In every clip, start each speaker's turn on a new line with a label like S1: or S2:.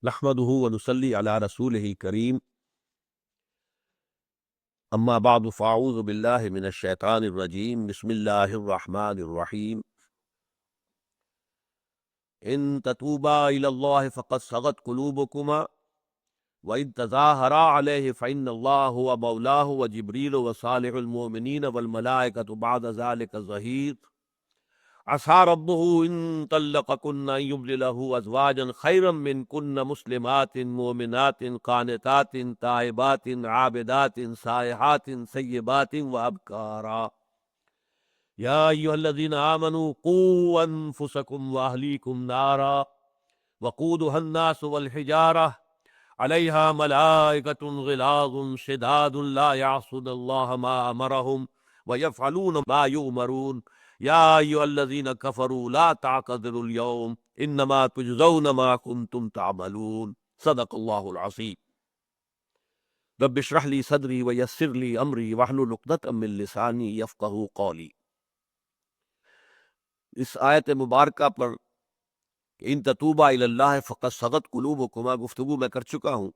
S1: نحمده ونصلي على رسوله الكريم اما بعد فاعوذ بالله من الشیطان الرجیم بسم اللہ الرحمن الرحیم ان تتوبا الى اللہ فقد صغت قلوبكما وان تظاہرا علیہ فإن اللہ هو مولاه وجبریل وصالح المؤمنین والملائکۃ بعد ذلك ظہیر عسى ربه ان طلقكن ان يبدله ازواجا خيرا منكن مسلمات مؤمنات قانتات تائبات عابدات سائحات ثيبات وابكارا يا ايها الذين امنوا قوا انفسكم واهليكم نارا وقودها الناس والحجاره عليها ملائكة غلاظ شداد لا يعصون الله ما امرهم ويفعلون ما يؤمرون یا ایھا الذین کفروا لا تعتذروا اليوم انما تجزون ما کنتم تعملون صدق اللہ العظیم رب اشرح لی صدری ویسر لی امری واحلل عقدۃ من لسانی یفقہوا قولی۔ اس آیت مبارکہ پر ان تتوبا الی اللہ فقد صغت قلوبکما گفتگو میں کر چکا ہوں،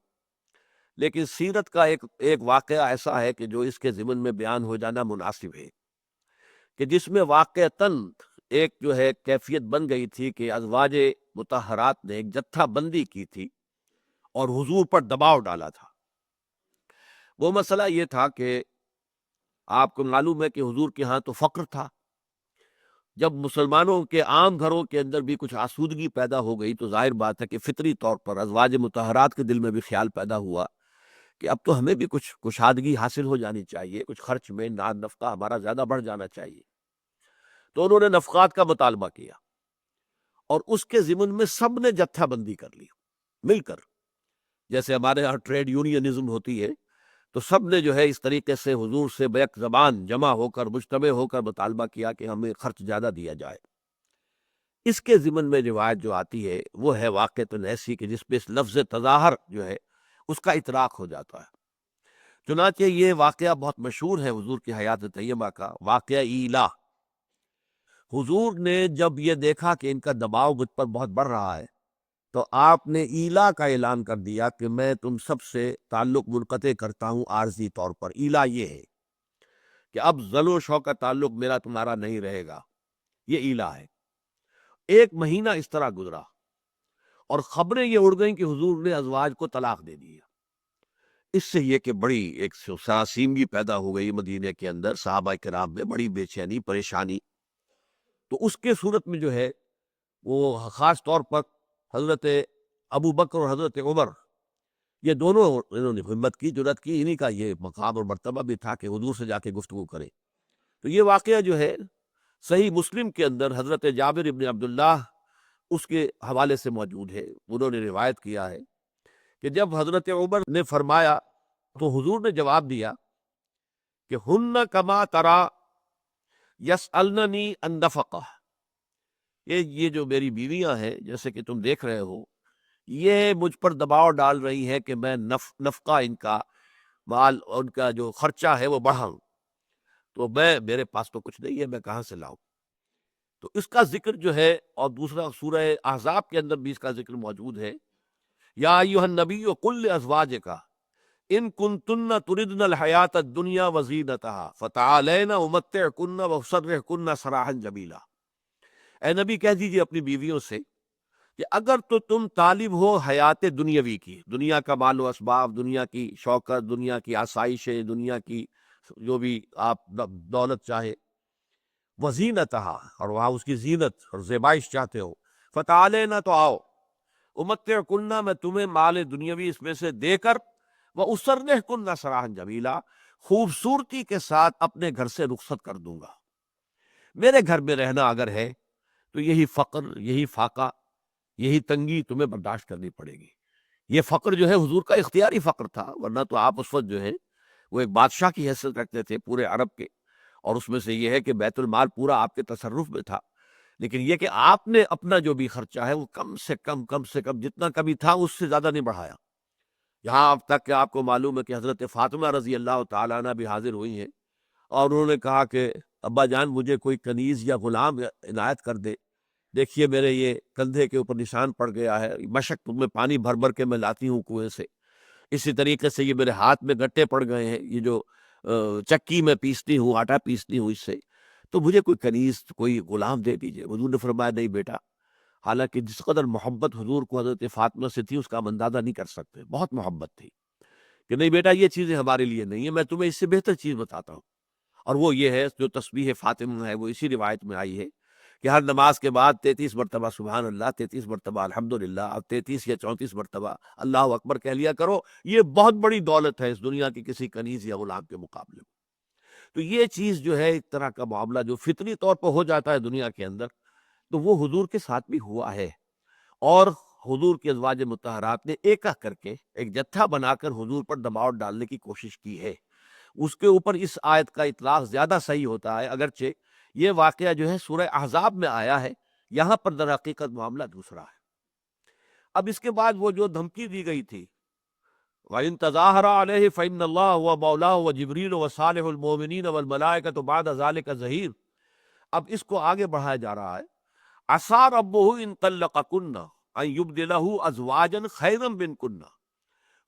S1: لیکن سیرت کا ایک واقعہ ایسا ہے کہ جو اس کے ضمن میں بیان ہو جانا مناسب ہے، کہ جس میں واقعتاً ایک جو ہے کیفیت بن گئی تھی کہ ازواج مطہرات نے ایک جتھا بندی کی تھی اور حضور پر دباؤ ڈالا تھا۔ وہ مسئلہ یہ تھا کہ آپ کو معلوم ہے کہ حضور کے ہاں تو فقر تھا، جب مسلمانوں کے عام گھروں کے اندر بھی کچھ آسودگی پیدا ہو گئی تو ظاہر بات ہے کہ فطری طور پر ازواج مطہرات کے دل میں بھی خیال پیدا ہوا کہ اب تو ہمیں بھی کچھ کشادگی حاصل ہو جانی چاہیے، کچھ خرچ میں نفقہ ہمارا زیادہ بڑھ جانا چاہیے۔ تو انہوں نے نفقات کا مطالبہ کیا اور اس کے ضمن میں سب نے جتھا بندی کر لی مل کر، جیسے ہمارے یہاں ٹریڈ یونینزم ہوتی ہے، تو سب نے جو ہے اس طریقے سے حضور سے بیک زبان جمع ہو کر مجتمع ہو کر مطالبہ کیا کہ ہمیں خرچ زیادہ دیا جائے۔ اس کے ضمن میں روایت جو آتی ہے وہ ہے واقعتاً ایسی کہ جس پہ اس لفظ تظاہر جو ہے اس کا اطلاق ہو جاتا ہے۔ چنانچہ یہ واقعہ بہت مشہور ہے حضور کی حیات طیبہ کا، واقعہ ایلا۔ حضور نے جب یہ دیکھا کہ ان کا دباؤ مجھ پر بہت بڑھ رہا ہے تو آپ نے ایلا کا اعلان کر دیا کہ میں تم سب سے تعلق منقطع کرتا ہوں عارضی طور پر۔ ایلا یہ ہے کہ اب ذل و شوق کا تعلق میرا تمہارا نہیں رہے گا، یہ ایلا ہے۔ ایک مہینہ اس طرح گزرا اور خبریں یہ اڑ گئیں کہ حضور نے ازواج کو طلاق دے دیا۔ اس سے یہ کہ بڑی ایک سراسیمگی پیدا ہو گئی مدینے کے اندر، صحابہ کرام میں بڑی بے چینی پریشانی۔ تو اس کے صورت میں جو ہے وہ خاص طور پر حضرت ابو بکر اور حضرت عمر، یہ دونوں انہوں نے ہمت کی، جرأت کی، انہی کا یہ مقام اور مرتبہ بھی تھا کہ حضور سے جا کے گفتگو کریں۔ تو یہ واقعہ جو ہے صحیح مسلم کے اندر حضرت جابر ابن عبداللہ اس کے حوالے سے موجود ہے، انہوں نے روایت کیا ہے کہ جب حضرت عمر نے فرمایا تو حضور نے جواب دیا کہ ہن کما ترا یسألننی عن نفقہ، یہ جو میری بیویاں ہیں جیسے کہ تم دیکھ رہے ہو، یہ مجھ پر دباؤ ڈال رہی ہے کہ میں نفقہ ان کا مال، ان کا جو خرچہ ہے وہ بڑھاؤں، تو میرے پاس تو کچھ نہیں ہے، میں کہاں سے لاؤں؟ تو اس کا ذکر جو ہے، اور دوسرا سورہ احزاب کے اندر بھی اس کا ذکر موجود ہے، یا ایھا النبی قل لازواجک ان کنتن تردن الحیات الدنیا وزینتها فتعالین امتعکن واسرحکن سراحا جمیلا۔ اے نبی کہہ دیجیے اپنی بیویوں سے کہ اگر تو تم طالب ہو حیات دنیاوی کی، دنیا کا مال و اسباب، دنیا کی شوکت، دنیا کی آسائشیں، دنیا کی جو بھی آپ دولت چاہے، وزینتہا، اور وہاں اس کی زینت اور زیبائش چاہتے ہو، فتعالینا، تو آؤ، امتعکن، میں تمہیں مال دنیاوی اس میں سے دے کر، واسرحکن سراحا جمیلا، خوبصورتی کے ساتھ اپنے گھر سے رخصت کر دوں گا۔ میرے گھر میں رہنا اگر ہے تو یہی فقر، یہی فاقہ، یہی تنگی تمہیں برداشت کرنی پڑے گی۔ یہ فقر جو ہے حضور کا اختیاری فقر تھا، ورنہ تو آپ اس وقت جو ہے وہ ایک بادشاہ کی حیثیت رکھتے تھے پورے عرب کے، اور اس میں سے یہ ہے کہ بیت المال پورا آپ کے تصرف میں تھا، لیکن یہ کہ آپ نے اپنا جو بھی خرچہ ہے وہ کم سے کم جتنا کبھی تھا اس سے زیادہ نہیں بڑھایا۔ یہاں اب تک کہ آپ کو معلوم ہے کہ حضرت فاطمہ رضی اللہ تعالیٰ عنہ بھی حاضر ہوئی ہیں اور انہوں نے کہا کہ ابا جان مجھے کوئی کنیز یا غلام عنایت کر دے دیکھیے میرے یہ کندھے کے اوپر نشان پڑ گیا ہے، مشق میں پانی بھر بھر کے میں لاتی ہوں کنویں سے، اسی طریقے سے یہ میرے ہاتھ میں گٹے پڑ گئے ہیں، یہ جو چکی میں پیستی ہوں، آٹا پیستی ہوں اس سے، تو مجھے کوئی کنیز، کوئی غلام دے دیجئے۔ حضور نے فرمایا نہیں بیٹا، حالانکہ جس قدر محبت حضور کو حضرت فاطمہ سے تھی اس کا ہم اندازہ نہیں کر سکتے، بہت محبت تھی، کہ نہیں بیٹا یہ چیزیں ہمارے لیے نہیں ہیں، میں تمہیں اس سے بہتر چیز بتاتا ہوں، اور وہ یہ ہے جو تسبیح فاطمہ ہے، وہ اسی روایت میں آئی ہے کہ ہر نماز کے بعد 33 مرتبہ سبحان اللہ، 33 مرتبہ الحمدللہ، اب 33 یا 34 مرتبہ اللہ اکبر کہہ لیا کرو، یہ بہت بڑی دولت ہے اس دنیا کی کسی کنیز یا غلام کے مقابلے میں۔ تو یہ چیز جو ہے ایک طرح کا معاملہ جو فطری طور پر ہو جاتا ہے دنیا کے اندر، تو وہ حضور کے ساتھ بھی ہوا ہے، اور حضور کے ازواج مطہرات نے ایکا کر کے ایک جتھا بنا کر حضور پر دباؤ ڈالنے کی کوشش کی ہے۔ اس کے اوپر اس آیت کا اطلاق زیادہ صحیح ہوتا ہے، اگرچہ یہ واقعہ جو ہے سورہ احزاب میں آیا ہے، یہاں پر در حقیقت معاملہ دوسرا ہے۔ اب اس کے بعد وہ جو دھمکی دی گئی تھی، وَإِن تَظَاهَرَ عَلَيْهِ فَإِنَّ اللَّهَ هُوَ مَوْلَاهُ وَجِبْرِيلُ وَصَالِحُ الْمُؤْمِنِينَ وَالْمَلَائِكَةُ بَعْدَ ذَلِكَ ظَهِيرٌ، اب اس کو آگے بڑھایا جا رہا ہے، عَسَىٰ رَبُّهُ إِن طَلَّقَكُنَّ أَن يُبْدِلَهُ أَزْوَاجًا خَيْرًا مِّنكُنَّ،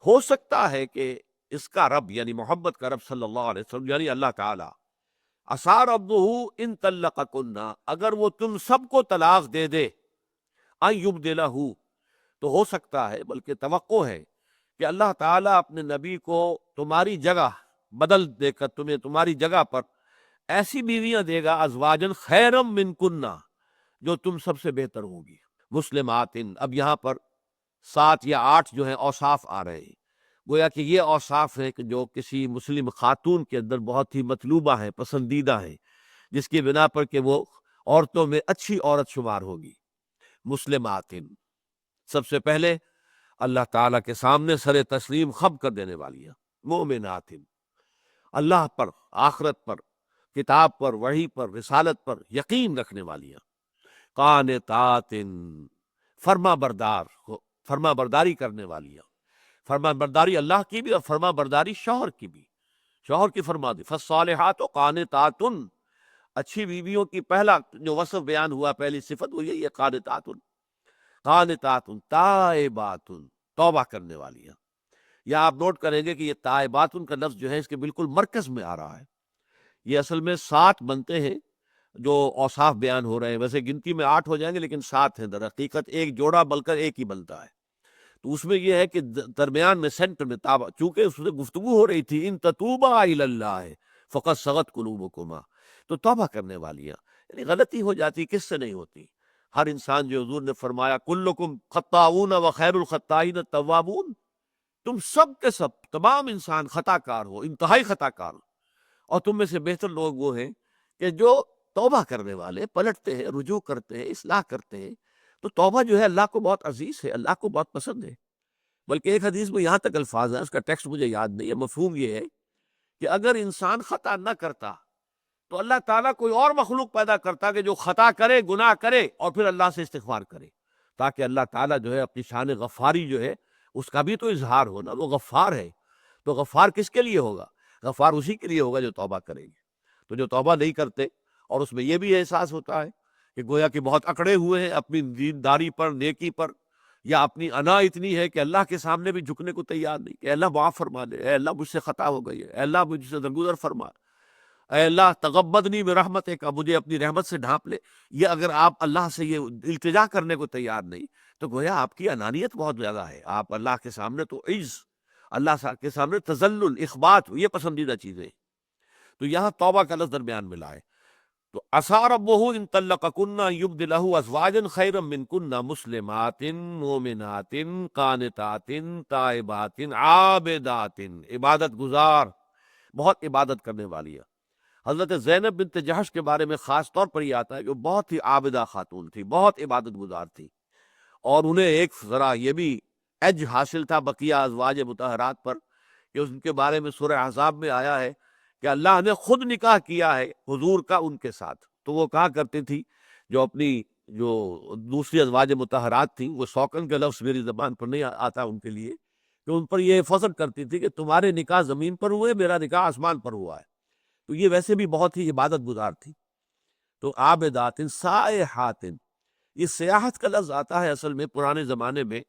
S1: ہو سکتا ہے کہ اس کا رب یعنی محبت کا رب صلی اللہ علیہ وسلم یعنی اللہ تعالی، عَسَىٰ رَبُّهُ إِن طَلَّقَكُنَّ، اگر وہ تم سب کو طلاق دے دے، أَن يُبْدِلَهُ، تو ہو سکتا ہے بلکہ توقع ہے کہ اللہ تعالیٰ اپنے نبی کو تمہاری جگہ بدل دے کر تمہیں تمہاری جگہ پر ایسی بیویاں دے گا، ازواجن خیرم من کنہ، جو تم سب سے بہتر ہوگی، مسلمات۔ اب یہاں پر 7 یا 8 جو ہیں اوصاف آ رہے ہیں، گویا کہ یہ اوصاف ہیں کہ جو کسی مسلم خاتون کے اندر بہت ہی مطلوبہ ہیں، پسندیدہ ہیں، جس کی بنا پر کہ وہ عورتوں میں اچھی عورت شمار ہوگی۔ مسلمات، سب سے پہلے اللہ تعالیٰ کے سامنے سر تسلیم خم کر دینے والی ہیں۔ مومنات، اللہ پر، آخرت پر، کتاب پر، وحی پر، رسالت پر یقین رکھنے والی ہیں۔ قانتات، فرما بردار، فرما برداری کرنے والی ہیں، فرما برداری اللہ کی بھی اور فرما برداری شوہر کی بھی، شوہر کی فرما دی۔ فالصالحات قانتات، اچھی بیویوں کی پہلا جو وصف بیان ہوا، پہلی صفت وہ یہی ہے، قانتات، قانتات تائبات، توبہ کرنے والی ہیں۔ یا آپ نوٹ کریں گے کہ یہ تائبات کا لفظ جو ہے اس کے بالکل مرکز میں آ رہا ہے۔ یہ اصل میں 7 بنتے ہیں جو اوصاف بیان ہو رہے ہیں، ویسے گنتی میں 8 ہو جائیں گے لیکن 7 ہیں، در حقیقت ایک جوڑا بل کر ایک ہی بنتا ہے۔ تو اس میں یہ ہے کہ درمیان میں سینٹر میں تابہ، چونکہ اس سے گفتگو ہو رہی تھی، ان تتوبا الی اللہ فقد صغت قلوبکما، تو توبہ کرنے والی ہیں۔ یعنی غلطی ہو جاتی، کس سے نہیں ہوتی؟ ہر انسان، جو حضور نے فرمایا کلکم خطاؤون وخیر الخطائین التوابون، تم سب کے سب تمام انسان خطا کار ہو، انتہائی خطا کار ہو، اور تم میں سے بہتر لوگ وہ ہیں کہ جو توبہ کرنے والے، پلٹتے ہیں، رجوع کرتے ہیں، اصلاح کرتے ہیں۔ تو توبہ جو ہے اللہ کو بہت عزیز ہے، اللہ کو بہت پسند ہے۔ بلکہ ایک حدیث میں یہاں تک الفاظ ہیں، اس کا ٹیکسٹ مجھے یاد نہیں ہے، مفہوم یہ ہے کہ اگر انسان خطا نہ کرتا تو اللہ تعالیٰ کوئی اور مخلوق پیدا کرتا کہ جو خطا کرے، گناہ کرے، اور پھر اللہ سے استغفار کرے، تاکہ اللہ تعالیٰ جو ہے اپنی شان غفاری جو ہے اس کا بھی تو اظہار ہو نا، وہ غفار ہے۔ تو غفار کس کے لیے ہوگا؟ غفار اسی کے لیے ہوگا جو توبہ کرے گی۔ تو جو توبہ نہیں کرتے، اور اس میں یہ بھی احساس ہوتا ہے کہ گویا کہ بہت اکڑے ہوئے ہیں اپنی دینداری پر، نیکی پر، یا اپنی انا اتنی ہے کہ اللہ کے سامنے بھی جھکنے کو تیار نہیں، کہ اللہ معاف فرما دے، اے اللہ مجھ سے خطا ہو گئی ہے، اے اللہ مجھ سے درگزر فرما، اے اللہ تغمدنی برحمتک، مجھے اپنی رحمت سے ڈھانپ لے۔ یہ اگر آپ اللہ سے یہ التجا کرنے کو تیار نہیں، تو گویا آپ کی انانیت بہت زیادہ ہے۔ آپ اللہ کے سامنے تو عز، اللہ کے سامنے تذلل، اخبات، یہ پسندیدہ چیزیں ہیں۔ تو یہاں توبہ کا لفظ درمیان میں لائے، تو عسیٰ ربہ ان طلقکن ان یبدلہ ازواجا خیرا منکن مسلمات مومنات قانتات تائبات عابدات، عبادت گزار، بہت عبادت کرنے والی ہے۔ حضرت زینب بنت جحش کے بارے میں خاص طور پر یہ آتا ہے کہ وہ بہت ہی عابدہ خاتون تھی، بہت عبادت گزار تھی، اور انہیں ایک ذرا یہ بھی ایج حاصل تھا بقیہ ازواج مطہرات پر کہ ان کے بارے میں سورہ احزاب میں آیا ہے کہ اللہ نے خود نکاح کیا ہے حضور کا ان کے ساتھ۔ تو وہ کہا کرتی تھی، جو اپنی جو دوسری ازواج مطہرات تھیں، وہ سوکن کا لفظ میری زبان پر نہیں آتا ان کے لیے، کہ ان پر یہ فضل کرتی تھی کہ تمہارے نکاح زمین پر ہوئے، میرا نکاح آسمان پر ہوا ہے۔ تو یہ ویسے بھی بہت ہی عبادت گزار تھی۔ تو عابدات سائحات، یہ سیاحت کا لفظ آتا ہے اصل میں پرانے زمانے میں،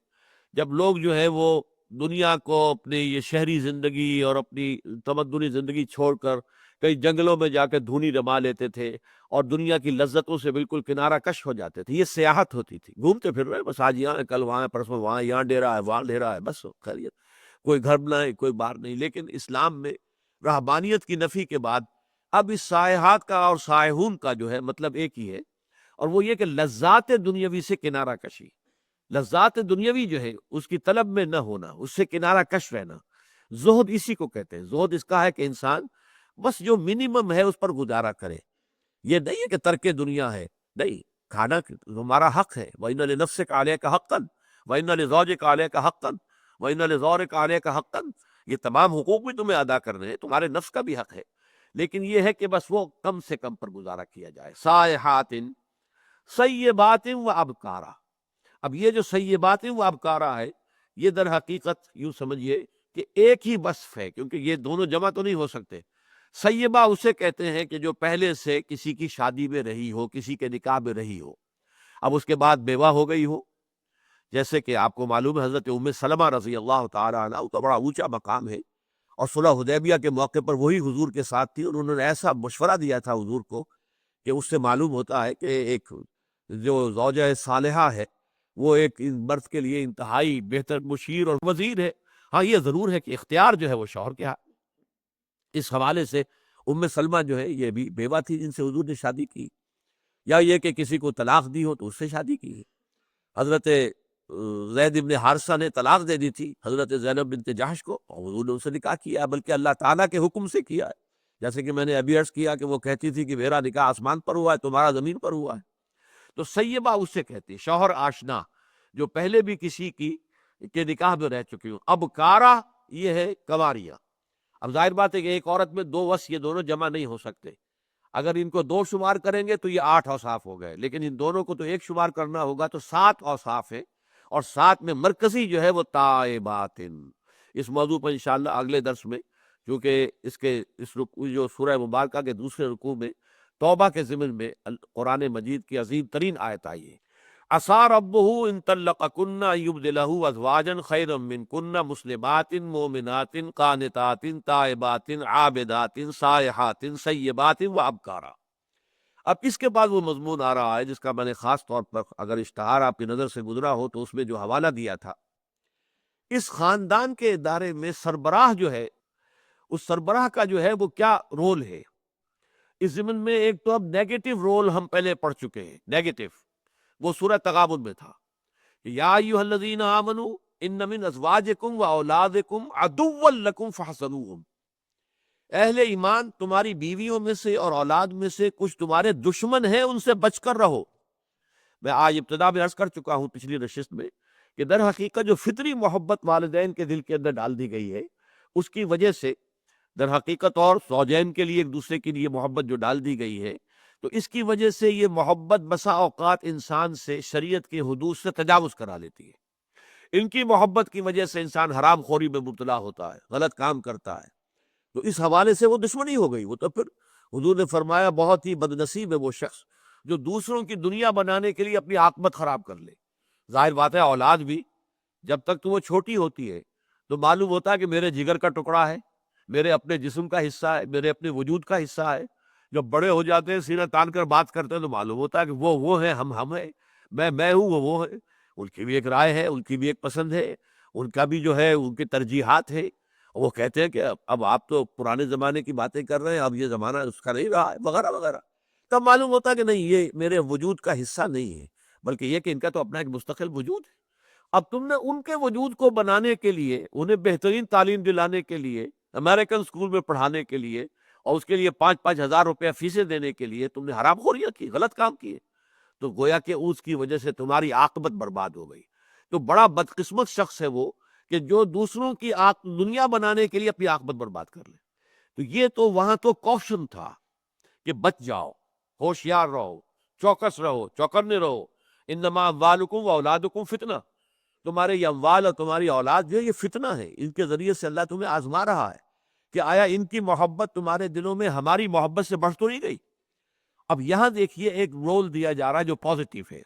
S1: جب لوگ جو ہے وہ دنیا کو اپنی یہ شہری زندگی اور اپنی تمدنی زندگی چھوڑ کر کئی جنگلوں میں جا کے دھونی رما لیتے تھے اور دنیا کی لذتوں سے بالکل کنارہ کش ہو جاتے تھے، یہ سیاحت ہوتی تھی، گھومتے پھر رہے بس، آج یہاں کل وہاں پرسوں وہاں، یہاں ڈیرا ہے وہاں ڈیرا ہے، بس خیریت، کوئی گھر نہیں کوئی بار نہیں۔ لیکن اسلام میں رہبانیت کی نفی کے بعد اب اس سائحات کا اور سائحون کا جو ہے مطلب ایک ہی ہے، اور وہ یہ کہ لذات دنیاوی سے کنارہ کشی، لذات دنیاوی جو ہے اس کی طلب میں نہ ہونا، اس سے کنارہ کش رہنا، زہد اسی کو کہتے ہیں۔ زہد اس کا ہے کہ انسان بس جو منیمم ہے اس پر گزارا کرے، یہ نہیں ہے کہ ترک دنیا ہے، نہیں، کھانا تمہارا حق ہے، وَإِنَّ لِنَفْسِكَ عَلَيْكَ حَقًّا وَإِنَّ لِزَوْجِكَ عَلَيْكَ حَقًّا وَإِنَّ لِزَوْرِكَ عَلَيْكَ حَقًّا، یہ تمام حقوق بھی تمہیں ادا کرنے ہیں، تمہارے نفس کا بھی حق ہے، لیکن یہ ہے کہ بس وہ کم سے کم پر گزارا کیا جائے۔ سائحات سیبات و ابکارا، اب یہ جو سیبات و ابکارا ہے، یہ در حقیقت یوں سمجھیے کہ ایک ہی وصف ہے، کیونکہ یہ دونوں جمع تو نہیں ہو سکتے۔ سیبہ اسے کہتے ہیں کہ جو پہلے سے کسی کی شادی میں رہی ہو، کسی کے نکاح میں رہی ہو، اب اس کے بعد بیوہ ہو گئی ہو، جیسے کہ آپ کو معلوم ہے حضرت ام سلمہ رضی اللہ تعالی عنہ کا بڑا اونچا مقام ہے، اور صلح حدیبیہ کے موقع پر وہی حضور کے ساتھ تھی، اور انہوں نے ایسا مشورہ دیا تھا حضور کو کہ اس سے معلوم ہوتا ہے کہ ایک جو زوجہ صالحہ ہے وہ ایک مرد کے لیے انتہائی بہتر مشیر اور وزیر ہے۔ ہاں یہ ضرور ہے کہ اختیار جو ہے وہ شوہر کے ہاتھ، اس حوالے سے ام سلمہ جو ہے یہ بھی بیوہ تھی جن سے حضور نے شادی کی، یا یہ کہ کسی کو طلاق دی ہو تو اس سے شادی کی۔ حضرت زید بن حارثہ نے طلاق دے دی تھی حضرت زینب بنت جحش کو، اور حضور نے ان سے نکاح کیا، بلکہ اللہ تعالیٰ کے حکم سے کیا ہے، جیسے کہ میں نے ابھی عرض کیا کہ وہ کہتی تھی کہ میرا نکاح آسمان پر ہوا ہے، تمہارا زمین پر ہوا ہے۔ تو سیبہ اس سے کہتی ہے شوہر آشنا، جو پہلے بھی کسی کی کے نکاح میں رہ چکی ہوں۔ اب کارا یہ ہے کنواریاں۔ اب ظاہر بات ہے کہ ایک عورت میں دو وصف یہ دونوں جمع نہیں ہو سکتے، اگر ان کو دو شمار کریں گے تو یہ 8 اوصاف ہو گئے، لیکن ان دونوں کو تو ایک شمار کرنا ہوگا تو 7 اوصاف ہے، اور 7 میں مرکزی جو ہے وہ تائبات۔ اس موضوع پر انشاءاللہ اگلے درس میں، کیونکہ اس رکوع جو سورہ مبارکہ کے دوسرے رکوع میں توبہ کے ضمن میں قرآن مجید کی عظیم ترین آیت آئی ہے، عسیٰ ربہ ان طلقکن ان یبدلہ ازواجا خیرا منکن مسلمات مؤمنات قانتات تائبات عابدات سائحات سیبات و ابکارا۔ اب اس کے بعد وہ مضمون آ رہا ہے جس کا میں نے خاص طور پر اگر اشتہار آپ کی نظر سے گزرا ہو تو اس میں جو حوالہ دیا تھا، اس خاندان کے ادارے میں سربراہ جو ہے، اس سربراہ کا جو ہے وہ کیا رول ہے اس ضمن میں۔ ایک تو اب نیگیٹو رول ہم پہلے پڑھ چکے ہیں، نیگیٹو وہ سورہ تغابن میں تھا، یا ایھا الذین آمنوا ان من ازواجکم و اولادکم عدوا لکم فاحذروہم، اہل ایمان تمہاری بیویوں میں سے اور اولاد میں سے کچھ تمہارے دشمن ہیں، ان سے بچ کر رہو۔ میں آج ابتدا میں عرض کر چکا ہوں پچھلی نشست میں کہ در حقیقت جو فطری محبت والدین کے دل کے اندر ڈال دی گئی ہے، اس کی وجہ سے در حقیقت، اور زوجین کے لیے ایک دوسرے کے لیے محبت جو ڈال دی گئی ہے، تو اس کی وجہ سے یہ محبت بسا اوقات انسان سے شریعت کے حدود سے تجاوز کرا لیتی ہے۔ ان کی محبت کی وجہ سے انسان حرام خوری میں مبتلا ہوتا ہے، غلط کام کرتا ہے، تو اس حوالے سے وہ دشمنی ہو گئی۔ وہ تو پھر حضور نے فرمایا بہت ہی بدنصیب ہے وہ شخص جو دوسروں کی دنیا بنانے کے لیے اپنی عاقبت خراب کر لے۔ ظاہر بات ہے اولاد بھی جب تک تو وہ چھوٹی ہوتی ہے تو معلوم ہوتا ہے کہ میرے جگر کا ٹکڑا ہے، میرے اپنے جسم کا حصہ ہے، میرے اپنے وجود کا حصہ ہے۔ جب بڑے ہو جاتے ہیں، سینہ تان کر بات کرتے ہیں، تو معلوم ہوتا ہے کہ وہ ہیں، ہم ہیں، میں ہوں، وہ ہے۔ ان کی بھی ایک رائے ہے، ان کی بھی ایک پسند ہے، ان کا بھی جو ہے ان کی ترجیحات ہے۔ وہ کہتے ہیں کہ اب آپ تو پرانے زمانے کی باتیں کر رہے ہیں، اب یہ زمانہ اس کا نہیں رہا ہے، وغیرہ وغیرہ۔ تب معلوم ہوتا ہے کہ نہیں، یہ میرے وجود کا حصہ نہیں ہے، بلکہ یہ کہ ان کا تو اپنا ایک مستقل وجود ہے۔ اب تم نے ان کے وجود کو بنانے کے لیے، انہیں بہترین تعلیم دلانے کے لیے، امریکن اسکول میں پڑھانے کے لیے، اور اس کے لیے 5-5 ہزار روپیہ فیسیں دینے کے لیے تم نے حرام خوریاں کی، غلط کام کیے، تو گویا کہ اس کی وجہ سے تمہاری عاقبت برباد ہو گئی۔ تو بڑا بدقسمت شخص ہے وہ کہ جو دوسروں کی دنیا بنانے کے لیے اپنی عاقبت برباد کر لے۔ تو یہ تو وہاں تو کوشن تھا کہ بچ جاؤ، ہوشیار رہو، چوکس رہو، چوکنے رہو۔ انما اموالکم و اولادکم فتنہ، تمہارے یہ اموال اور تمہاری اولاد جو ہے یہ فتنہ ہے، ان کے ذریعے سے اللہ تمہیں آزما رہا ہے کہ آیا ان کی محبت تمہارے دلوں میں ہماری محبت سے بڑھ تو نہیں گئی۔ اب یہاں دیکھیے ایک رول دیا جا رہا ہے جو پازیٹیو ہے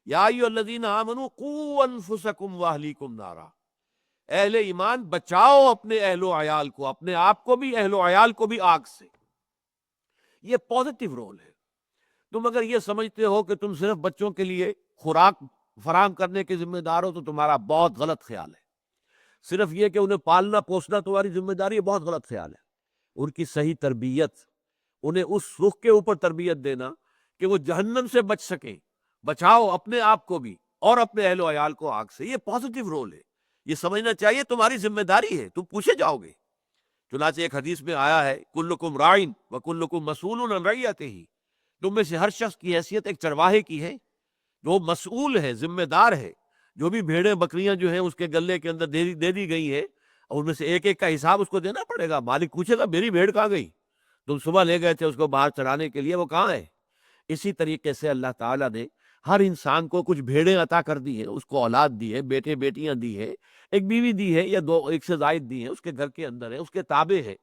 S1: یا ایھا الذین آمنوا قوا انفسکم واہلیکم نارا، اہل ایمان بچاؤ اپنے اہل و عیال کو، اپنے آپ کو بھی، اہل و عیال کو بھی آگ سے۔ یہ پازیٹیو رول ہے۔ تم اگر یہ سمجھتے ہو کہ تم صرف بچوں کے لیے خوراک فراہم کرنے کے ذمہ دار ہو تو تمہارا بہت غلط خیال ہے۔ صرف یہ کہ انہیں پالنا پوسنا تمہاری ذمہ داری ہے، بہت غلط خیال ہے۔ ان کی صحیح تربیت، انہیں اس رخ کے اوپر تربیت دینا کہ وہ جہنم سے بچ سکیں، بچاؤ اپنے آپ کو بھی اور اپنے اہل و عیال کو آگ سے، یہ پازیٹیو رول ہے۔ یہ سمجھنا چاہیے تمہاری ذمہ داری ہے، تم پوچھے جاؤ گے۔ چنانچہ ایک حدیث میں آیا ہے کلکم راعٍ وکلکم مسئول عن رعیتہ، تم میں سے ہر شخص کی حیثیت ایک چرواہے کی ہے، جو مسئول ہے، ذمہ دار ہے۔ جو بھی بھیڑیں بکریاں جو ہیں اس کے گلے کے اندر دے دی گئی ہے، اور ان میں سے ایک ایک کا حساب اس کو دینا پڑے گا۔ مالک پوچھے گا میری بھیڑ کہاں گئی، تم صبح لے گئے تھے اس کو باہر چرانے کے لیے، وہ کہاں ہے؟ اسی طریقے سے اللہ تعالیٰ نے ہر انسان کو کچھ بھیڑیں عطا کر دی ہیں، اس کو اولاد دی ہے، بیٹے بیٹیاں دی ہے، ایک بیوی دی ہے یا دو، ایک سے زائد دی ہیں، اس کے گھر کے اندر ہے، اس کے تابع ہے۔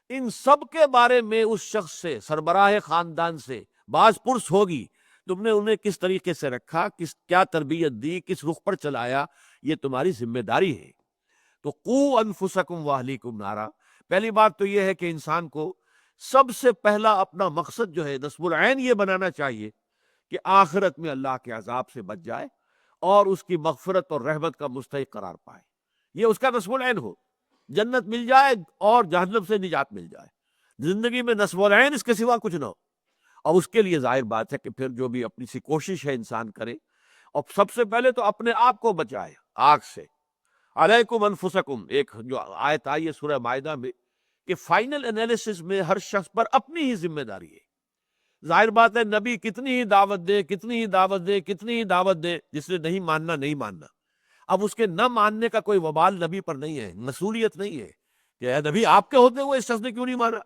S1: ان سب کے بارے میں اس شخص سے، سربراہ خاندان سے باز پرس ہوگی، تم نے انہیں کس طریقے سے رکھا، کیا تربیت دی، کس رخ پر چلایا، یہ تمہاری ذمہ داری ہے۔ تو قوا انفسکم واہلیکم نارا، پہلی بات تو یہ ہے کہ انسان کو سب سے پہلا اپنا مقصد جو ہے نصب العین یہ بنانا چاہیے کہ آخرت میں اللہ کے عذاب سے بچ جائے اور اس کی مغفرت اور رحمت کا مستحق قرار پائے، یہ اس کا نصب العین ہو، جنت مل جائے اور جہنم سے نجات مل جائے، زندگی میں نصب العین اس کے سوا کچھ نہ ہو۔ اور اس کے لیے ظاہر بات ہے کہ پھر جو بھی اپنی سی کوشش ہے انسان کرے، اور سب سے پہلے تو اپنے آپ کو بچائے آگ سے۔ علیکم انفسکم، ایک جو آیت آئی ہے سورہ مائدہ میں کہ فائنل انالیسس میں ہر شخص پر اپنی ہی ذمہ داری ہے۔ ظاہر بات ہے نبی کتنی ہی دعوت دے، کتنی ہی دعوت دے، کتنی ہی دعوت دے، جس نے نہیں ماننا نہیں ماننا، اب اس کے نہ ماننے کا کوئی وبال نبی پر نہیں ہے، مسئولیت نہیں ہے کہ اے نبی آپ کے ہوتے ہوئے اس شخص نے کیوں نہیں مانا۔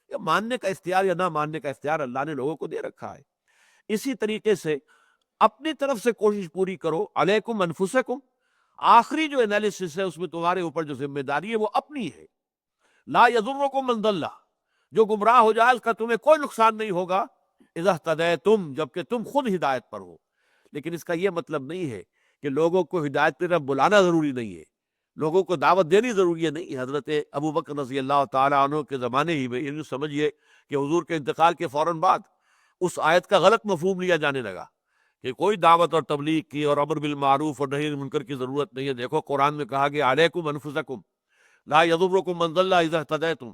S1: یا ماننے کا اختیار یا نہ ماننے کا اختیار اللہ نے لوگوں کو دے رکھا ہے۔ اسی طریقے سے اپنی طرف سے کوشش پوری کرو، علیکم انفسکم، آخری جو انالیسس ہے اس میں تمہارے اوپر جو ذمہ داری ہے وہ اپنی ہے۔ لا یضرکم من ضل، جو گمراہ ہو جائے اس کا تمہیں کوئی نقصان نہیں ہوگا، اذا اہتدیتم، جبکہ تم خود ہدایت پر ہو۔ لیکن اس کا یہ مطلب نہیں ہے کہ لوگوں کو ہدایت کی طرف بلانا ضروری نہیں ہے، لوگوں کو دعوت دینی ضروری ہے، نہیں۔ حضرت ابو بکر رضی اللہ تعالیٰ عنہ کے زمانے ہی میں یہ سمجھیے کہ حضور کے انتقال کے فوراً بعد اس آیت کا غلط مفہوم لیا جانے لگا کہ کوئی دعوت اور تبلیغ کی اور امر بالمعروف اور نہی عن المنکر کی ضرورت نہیں ہے۔ دیکھو قرآن میں کہا گیا علیکم انفسکم لا یضرکم من ضل اذا اہتدیتم۔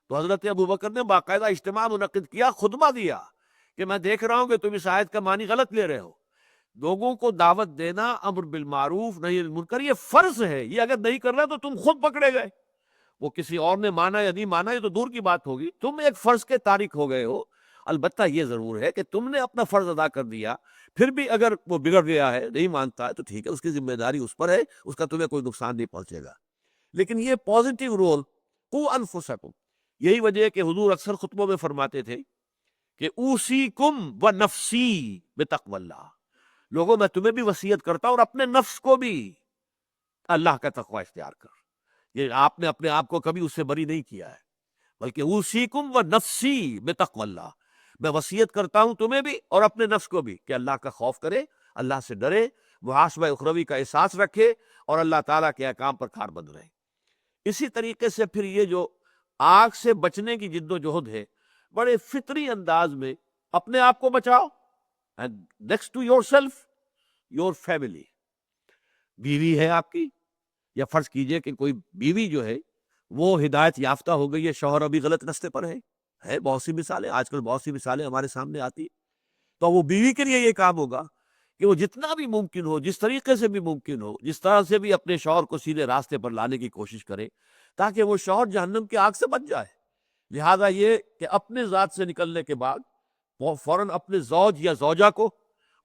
S1: تو حضرت ابو بکر نے باقاعدہ اجتماع منعقد کیا، خطبہ دیا کہ میں دیکھ رہا ہوں کہ تم اس آیت کا معنی غلط لے رہے ہو، لوگوں کو دعوت دینا، امر بالمعروف نہی عن المنکر یہ فرض ہے، یہ اگر نہیں کر رہے تو تم خود پکڑے گئے۔ وہ کسی اور نے مانا یا نہیں مانا یہ تو دور کی بات ہوگی، تم ایک فرض کے تارک ہو گئے ہو۔ البتہ یہ ضرور ہے کہ تم نے اپنا فرض ادا کر دیا، پھر بھی اگر وہ بگڑ گیا ہے، نہیں مانتا ہے تو ٹھیک ہے، اس کی ذمہ داری اس پر ہے، اس کا تمہیں کوئی نقصان نہیں پہنچے گا۔ لیکن یہ پازیٹیو رول قوا انفسکم، یہی وجہ ہے کہ حضور اکثر خطبوں میں فرماتے تھے کہ اوصیکم و نفسی بتقوی اللہ، لوگوں میں تمہیں بھی وصیت کرتا ہوں اور اپنے نفس کو بھی اللہ کا تقوی اختیار کر۔ یہ آپ نے اپنے آپ کو کبھی اس سے بری نہیں کیا ہے، بلکہ اوصیکم و نفسی بتقوی اللہ، میں وصیت کرتا ہوں تمہیں بھی اور اپنے نفس کو بھی کہ اللہ کا خوف کرے، اللہ سے ڈرے، محاسبہ اخروی کا احساس رکھے اور اللہ تعالیٰ کے احکام پر کاربند رہے۔ اسی طریقے سے پھر یہ جو آگ سے بچنے کی جد و جہد ہے، بڑے فطری انداز میں اپنے آپ کو بچاؤ، and next to yourself your family۔ بیوی ہے آپ کی، یا فرض کیجئے کہ کوئی بیوی جو ہے وہ ہدایت یافتہ ہو گئی ہے، شوہر ابھی غلط رستے پر ہے بہت سی مثالیں، آج کل بہت سی مثالیں ہمارے سامنے آتی ہیں۔ تو وہ بیوی کے لیے یہ کام ہوگا کہ وہ جتنا بھی ممکن ہو، جس طریقے سے بھی ممکن ہو، جس طرح سے بھی اپنے شوہر کو سیدھے راستے پر لانے کی کوشش کرے تاکہ وہ شوہر جہنم کی آگ سے بچ جائے۔ لہذا یہ کہ اپنے ذات سے نکلنے کے بعد فوراً اپنے زوج یا زوجہ کو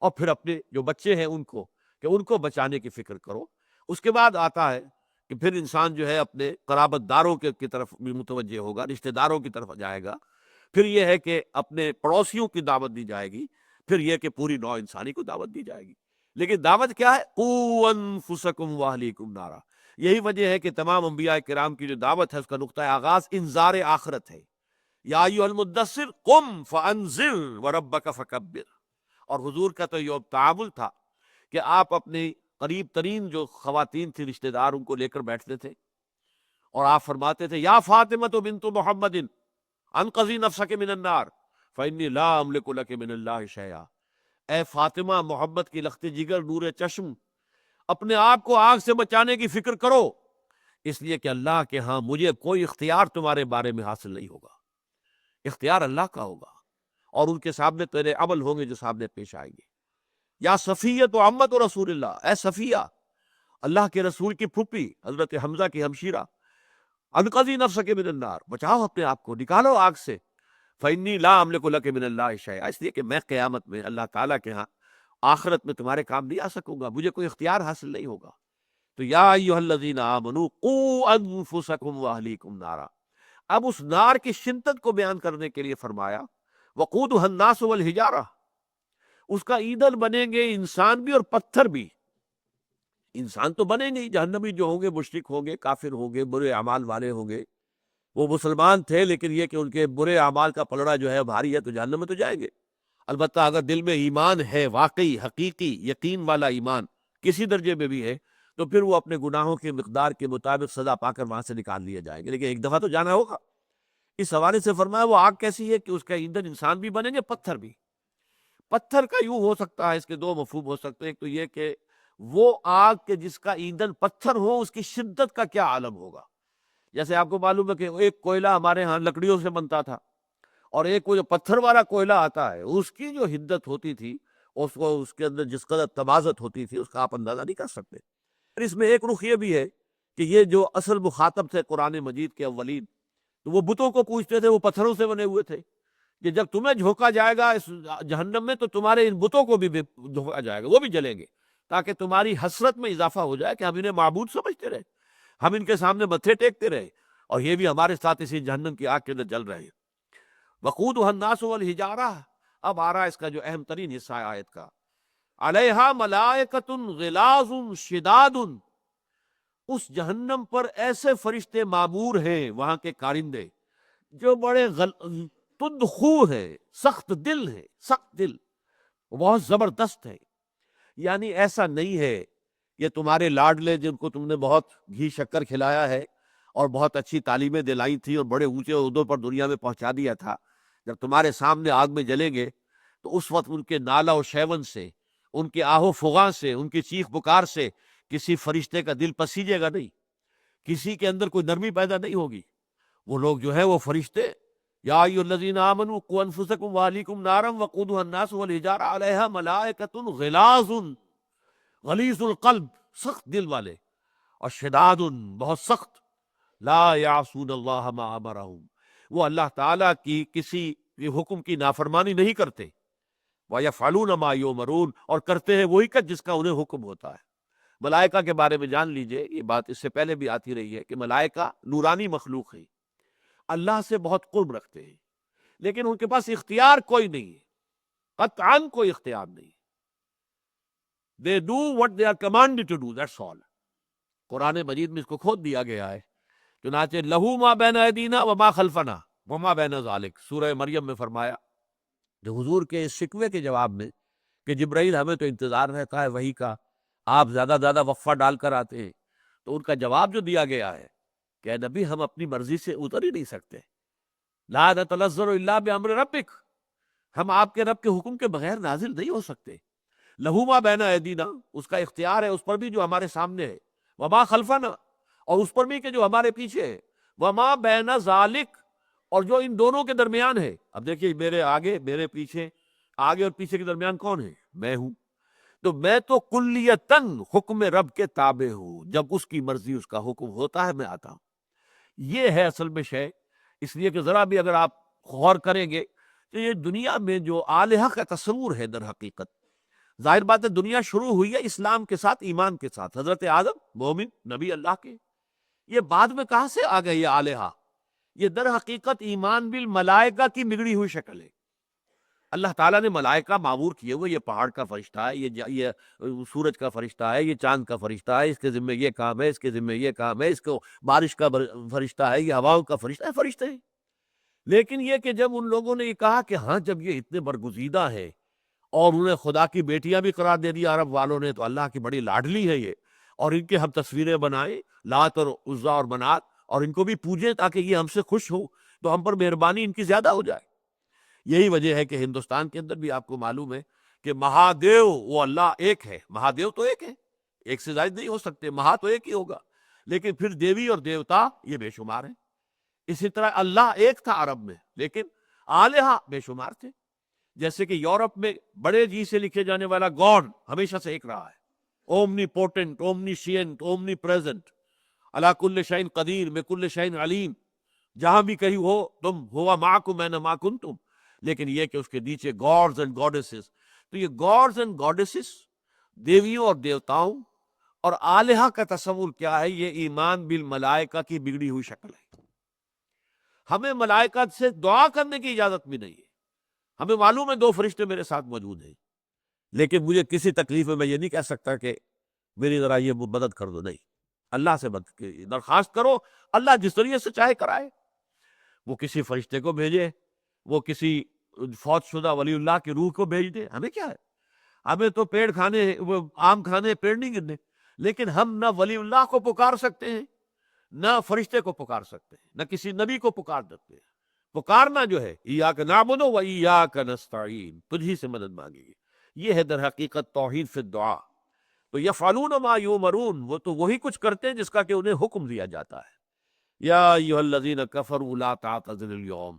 S1: اور پھر اپنے جو بچے ہیں ان کو بچانے کی فکر کرو۔ اس کے بعد آتا ہے کہ پھر انسان جو ہے اپنے قرابت داروں کی طرف بھی متوجہ ہوگا، رشتہ داروں کی طرف جائے گا، پھر یہ ہے کہ اپنے پڑوسیوں کی دعوت دی جائے گی، پھر یہ کہ پوری نوع انسانی کو دعوت دی جائے گی۔ لیکن دعوت کیا ہے؟ قوا انفسکم واہلیکم نارا۔ یہی وجہ ہے کہ تمام انبیاء کرام کی جو دعوت ہے اس کا نقطہ آغاز انذار آخرت ہے۔ یا ایھا المدثر قم فانذر وربک فکبر۔ اور حضور کا تو یہ تعامل تھا کہ آپ اپنی قریب ترین جو خواتین تھی رشتہ دار ان کو لے کر بیٹھتے تھے اور آپ فرماتے تھے یا فاطمہ تو بنت محمد انقذی نفسک من النار فانی لا املک لک من اللہ شیئا، اے فاطمہ محمد کی لخت جگر نور چشم، اپنے آپ کو آگ سے بچانے کی فکر کرو، اس لیے کہ اللہ کے ہاں مجھے کوئی اختیار تمہارے بارے میں حاصل نہیں ہوگا، اختیار اللہ کا ہوگا، اور ان کے سامنے تیرے عمل ہوں گے جو سامنے پیش آئیں گے۔ یا صفیہ تو امت و رسول اللہ، اے صفیہ اللہ کے رسول کی پھوپھی حضرت حمزہ کی ہمشیرہ، انقذی نفسک من النار، بچاؤ اپنے آپ کو، نکالو آگ سے، فإنی لا املک لک من اللہ شیئا، اس لیے کہ میں قیامت میں اللہ تعالیٰ کے ہاں آخرت میں تمہارے کام نہیں آ سکوں گا، مجھے کوئی اختیار حاصل نہیں ہوگا۔ تو یا ایھا الذین آمنوا قوا انفسکم واہلیکم نارا، اب اس نار کی شدت کو بیان کرنے کے لیے فرمایا وقودھا الناس والحجارہ، اس کا ایندھن بنیں گے انسان بھی اور پتھر بھی۔ انسان تو بنیں گے ہی، جہنمی جو ہوں گے مشرک ہوں گے، کافر ہوں گے، برے اعمال والے ہوں گے، وہ مسلمان تھے لیکن یہ کہ ان کے برے اعمال کا پلڑا جو ہے بھاری ہے تو جہنم میں تو جائیں گے۔ البتہ اگر دل میں ایمان ہے، واقعی حقیقی یقین والا ایمان کسی درجے میں بھی ہے، تو پھر وہ اپنے گناہوں کی مقدار کے مطابق سزا پا کر وہاں سے نکال لیے جائیں گے، لیکن ایک دفعہ تو جانا ہوگا۔ اس حوالے سے فرمایا وہ آگ کیسی ہے کہ اس کا ایندھن انسان بھی بنیں گے، پتھر بھی۔ پتھر کا یوں ہو سکتا ہے، اس کے دو مفہوم ہو سکتے ہیں، ایک تو یہ کہ وہ آگ کے جس کا ایندھن پتھر ہو اس کی شدت کا کیا عالم ہوگا۔ جیسے آپ کو معلوم ہے کہ ایک کوئلہ ہمارے ہاں لکڑیوں سے بنتا تھا، اور ایک وہ جو پتھر والا کوئلہ آتا ہے اس کی جو حدت ہوتی تھی، اس کے اندر جس قدر تمازت ہوتی تھی، اس کا آپ اندازہ نہیں کر سکتے۔ پھر اس میں ایک رخ یہ بھی ہے کہ یہ جو اصل مخاطب تھے قرآن مجید کے اولین، تو وہ بتوں کو پوچھتے تھے، وہ پتھروں سے بنے ہوئے تھے کہ جب تمہیں جھونکا جائے گا اس جہنم میں تو تمہارے ان بتوں کو بھی جھونکا جائے گا، وہ بھی جلیں گے، تاکہ تمہاری حسرت میں اضافہ ہو جائے کہ ہم انہیں معبود سمجھتے رہے، ہم ان کے سامنے متھے ٹیکتے رہے، اور یہ بھی ہمارے ساتھ اسی جہنم کی آگ کے اندر جل رہے ہیں۔ وقودھا الناس والحجارہ، اب آ رہا ہے اس کا جو اہم ترین حصہ ہے آیت کا، علیہا ملائکۃ غلاظ شداد، اس جہنم پر ایسے فرشتے معمور ہیں، وہاں کے کارندے جو بڑے تند خو ہیں، سخت دل ہیں، سخت دل، بہت زبردست ہے۔ یعنی ایسا نہیں ہے یہ تمہارے لاڈلے جن کو تم نے بہت گھی شکر کھلایا ہے اور بہت اچھی تعلیمیں دلائی تھی اور بڑے اونچے عہدوں پر دنیا میں پہنچا دیا تھا، جب تمہارے سامنے آگ میں جلیں گے تو اس وقت ان کے نالہ و شیون سے، ان کے آہ و فغاں سے، ان کی چیخ پکار سے کسی فرشتے کا دل پسیجے گا نہیں، کسی کے اندر کوئی نرمی پیدا نہیں ہوگی۔ وہ لوگ جو ہے وہ فرشتے، یا ایھا الذین آمنوا قوا انفسکم واہلیکم نارا وقودھا الناس والحجارہ علیہا ملائکۃ غلاظ، غلیظ القلب، سخت دل والے، اور شداد، بہت سخت، لا یعصون اللہ ما امرہم، وہ اللہ تعالیٰ کی کسی بھی حکم کی نافرمانی نہیں کرتے، ویفعلون ما یؤمرون، اور کرتے ہیں وہی کا جس کا انہیں حکم ہوتا ہے۔ ملائکہ کے بارے میں جان لیجئے، یہ بات اس سے پہلے بھی آتی رہی ہے کہ ملائکہ نورانی مخلوق ہے، اللہ سے بہت قرب رکھتے ہیں، لیکن ان کے پاس اختیار کوئی نہیں ہے، قطعاً کوئی اختیار نہیں۔ They do what they are commanded to do, that's all۔ قرآن مجید میں اس کو کھود دیا گیا ہے، چنانچہ لہو ما بین ایدینا وما خلفنا وما بین ذالک، سورہ مریم میں فرمایا کہ حضور کے اس شکوے کے جواب میں کہ جبرائیل ہمیں تو انتظار رہتا ہے وحی کا، آپ زیادہ زیادہ وقفہ ڈال کر آتے ہیں، تو ان کا جواب جو دیا گیا ہے کہ اے نبی ہم اپنی مرضی سے اتر ہی نہیں سکتے، لا نتنزل الا بامر ربک، ہم آپ کے رب کے حکم کے بغیر نازل نہیں ہو سکتے۔ لہو ما بین ایدینا، اس کا اختیار ہے اس پر بھی جو ہمارے سامنے ہے، وما خلفنا، اور اس پر بھی کہ جو ہمارے پیچھے ہے، وما بین ذالک، اور جو ان دونوں کے درمیان ہے۔ اب دیکھیے میرے آگے میرے پیچھے، آگے اور پیچھے کے درمیان کون ہے؟ میں ہوں، تو میں تو کلیتاً حکم رب کے تابع ہوں، جب اس کی مرضی اس کا حکم ہوتا ہے میں آتا ہوں۔ یہ ہے اصل میں شے، اس لیے کہ ذرا بھی اگر آپ غور کریں گے تو یہ دنیا میں جو الہہ کا تصور ہے، در حقیقت ظاہر بات ہے دنیا شروع ہوئی ہے اسلام کے ساتھ، ایمان کے ساتھ، حضرت آدم مومن نبی اللہ کے، یہ بعد میں کہاں سے آ گئے یہ الہہ؟ یہ در حقیقت ایمان بالملائکہ کی بگڑی ہوئی شکل ہے۔ اللہ تعالیٰ نے ملائکہ معمور کیے ہوئے، یہ پہاڑ کا فرشتہ ہے، یہ سورج کا فرشتہ ہے، یہ چاند کا فرشتہ ہے، اس کے ذمہ یہ کام ہے، اس کے ذمہ یہ کام ہے، اس کو بارش کا فرشتہ ہے، یہ ہواؤں کا فرشتہ ہے، فرشتے ہیں۔ لیکن یہ کہ جب ان لوگوں نے یہ کہا کہ ہاں جب یہ اتنے برگزیدہ ہیں اور انہیں خدا کی بیٹیاں بھی قرار دے دیا عرب والوں نے، تو اللہ کی بڑی لاڈلی ہے یہ، اور ان کے ہم تصویریں بنائیں، لات اور عزا اور منات، اور ان کو بھی پوجیں تاکہ یہ ہم سے خوش ہو، تو ہم پر مہربانی ان کی زیادہ ہو جائے۔ یہی وجہ ہے کہ ہندوستان کے اندر بھی آپ کو معلوم ہے کہ مہادیو وہ اللہ ایک ہے، مہادیو تو ایک ہے، ایک سے زائد نہیں ہو سکتے، مہا تو ایک ہی ہوگا، لیکن پھر دیوی اور دیوتا یہ بے شمار ہیں۔ اسی طرح اللہ ایک تھا عرب میں، لیکن آلہہ بے شمار تھے۔ جیسے کہ یورپ میں بڑے جی سے لکھے جانے والا گاڈ ہمیشہ سے ایک رہا ہے، omnipotent, omniscient, omnipresent, علی کل شیء قدیر، بکل شیء علیم، جہاں بھی کہیں ہو تم، ہوا معکم اینما کنتم۔ لیکن یہ کہ اس کے نیچے گاڈز اینڈ گاڈیسز، تو یہ گاڈز اینڈ گاڈیسز، دیویوں اور دیوتاؤں اور آلہہ کا تصور کیا ہے؟ یہ ایمان بالملائکہ کی بگڑی ہوئی شکل ہے۔ ہمیں ملائکہ سے دعا کرنے کی اجازت بھی نہیں ہے۔ ہمیں معلوم ہے 2 فرشتے میرے ساتھ موجود ہیں، لیکن مجھے کسی تکلیف میں میں یہ نہیں کہہ سکتا کہ میری ذرا یہ مدد کر دو، نہیں، اللہ سے درخواست کرو، اللہ جس طریقے سے چاہے کرائے۔ وہ کسی فرشتے کو بھیجے، وہ کسی فوت شدہ ولی اللہ کی روح کو بھیج دے، ہمیں کیا ہے؟ ہمیں تو پیڑ کھانے، وہ آم کھانے، پیڑ نہیں گرنے۔ لیکن ہم نہ ولی اللہ کو پکار سکتے ہیں، نہ فرشتے کو پکار سکتے ہیں، نہ کسی نبی کو پکار سکتے ہیں۔ پکارنا جو ہے ایاک نعبد و ایاک نستعین، تجھ ہی سے مدد مانگے گی، یہ ہے در حقیقت توحید فی الدعا۔ تو یفعلون ما یؤمرون، وہ تو وہی کچھ کرتے ہیں جس کا کہ انہیں حکم دیا جاتا ہے۔ یا ایھا الذین کفروا لا تعتذروا اليوم،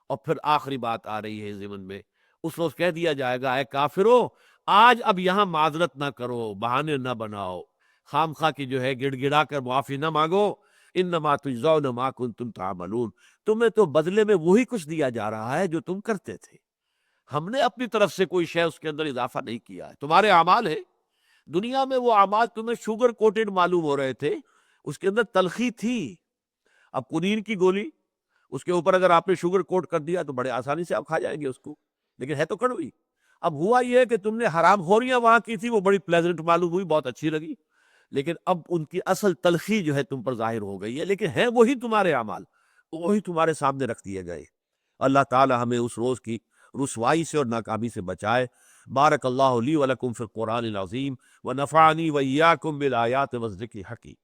S1: اور پھر آخری بات آ رہی ہے ضمن میں، اس روز کہہ دیا جائے گا، اے کافرو، آج اب یہاں معذرت نہ کرو، بہانے نہ بناؤ، خام خواہ کی جو ہے گڑ گڑا کر معافی نہ مانگو، انما تجزون ما کنتم تعملون، تمہیں تو بدلے میں وہی کچھ دیا جا رہا ہے جو تم کرتے تھے۔ ہم نے اپنی طرف سے کوئی شے اس کے اندر اضافہ نہیں کیا ہے، تمہارے اعمال ہیں۔ دنیا میں وہ اعمال تمہیں شوگر کوٹڈ معلوم ہو رہے تھے، اس کے اندر تلخی تھی۔ اب کنین کی گولی، اس کے اوپر اگر آپ نے شوگر کوٹ کر دیا تو بڑے آسانی سے آپ کھا جائیں گے اس کو، لیکن ہے تو کڑوی۔ اب ہوا یہ ہے کہ تم نے حرام خوریاں وہاں کی تھی، وہ بڑی پلیزنٹ معلوم ہوئی، بہت اچھی لگی، لیکن اب ان کی اصل تلخی جو ہے تم پر ظاہر ہو گئی ہے، لیکن ہیں وہی تمہارے اعمال، وہی تمہارے سامنے رکھ دیے گئے۔ اللہ تعالی ہمیں اس روز کی رسوائی سے اور ناکامی سے بچائے۔ بارک اللہ لی ولکم فی القرآن العظیم ونفعنی وإیاکم بالآیات والذکر الحکیم۔